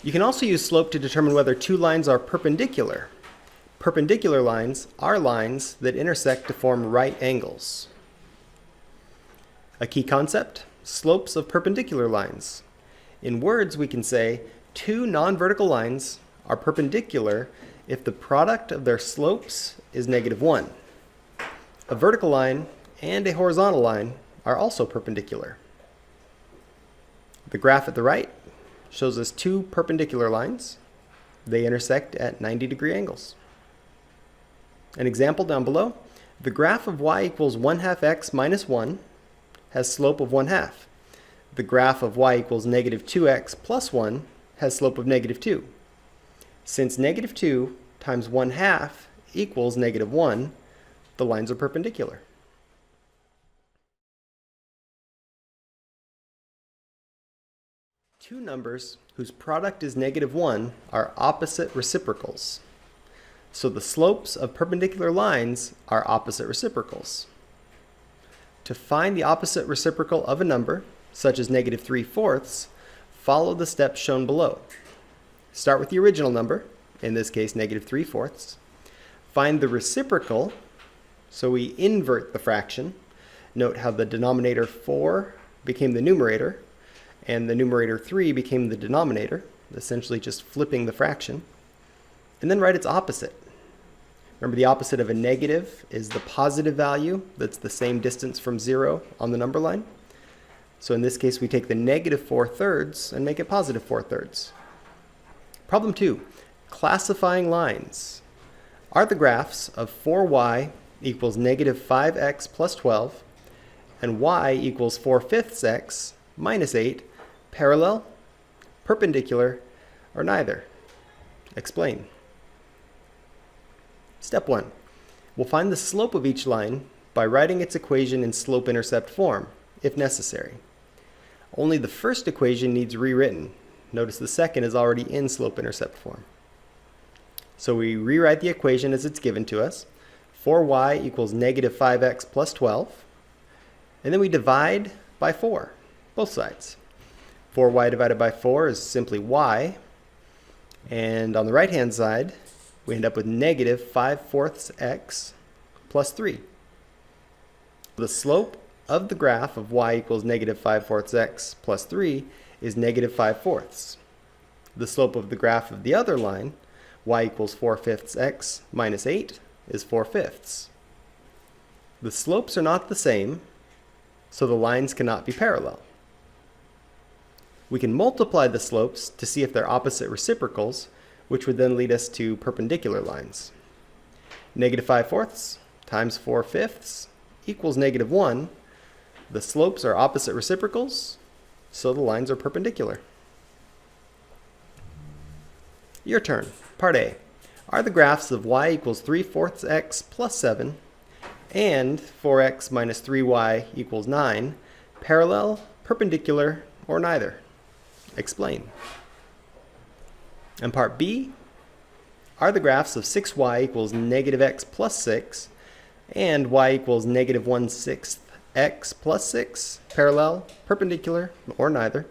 You can also use slope to determine whether two lines are perpendicular. Perpendicular lines are lines that intersect to form right angles. A key concept: slopes of perpendicular lines. In words, we can say two non-vertical lines are perpendicular if the product of their slopes is -1. A vertical line and a horizontal line are also perpendicular. The graph at the right shows us two perpendicular lines. They intersect at 90-degree angles. An example down below: the graph of y equals 1/2 x minus 1 has slope of 1/2. The graph of y equals -2x plus 1 has slope of -2. Since -2 times 1/2 equals -1, the lines are perpendicular. Two numbers whose product is -1 are opposite reciprocals. So the slopes of perpendicular lines are opposite reciprocals. To find the opposite reciprocal of a number, such as -3/4, follow the steps shown below. Start with the original number, in this case -3/4. Find the reciprocal, so we invert the fraction. Note how the denominator 4 became the numerator, and the numerator 3 became the denominator, essentially just flipping the fraction. And then write its opposite. Remember, the opposite of a negative is the positive value that's the same distance from 0 on the number line. So in this case, we take the -4/3 and make it +4/3. Problem 2, classifying lines. Are the graphs of 4y equals -5x plus 12 and y equals 4/5 x minus 8 parallel, perpendicular, or neither? Explain. Step 1. We'll find the slope of each line by writing its equation in slope-intercept form, if necessary. Only the first equation needs rewritten. Notice the second is already in slope-intercept form. So we rewrite the equation as it's given to us. 4y equals -5x plus 12. And then we divide by 4, both sides. 4y divided by 4 is simply y. And on the right-hand side, we end up with -5/4 x plus 3. The slope of the graph of y equals -5/4 x plus 3 is -5/4. The slope of the graph of the other line, y equals 4/5 x minus 8, is 4/5. The slopes are not the same, so the lines cannot be parallel. We can multiply the slopes to see if they're opposite reciprocals, which would then lead us to perpendicular lines. -5/4 times 4/5 equals -1. The slopes are opposite reciprocals, so the lines are perpendicular. Your turn. Part A. Are the graphs of y equals 3/4 x plus 7 and 4x minus 3y equals 9 parallel, perpendicular, or neither? Explain. And part B, are the graphs of 6y equals -x plus 6 and y equals -1/6 x plus 6 parallel, perpendicular, or neither?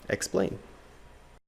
Explain.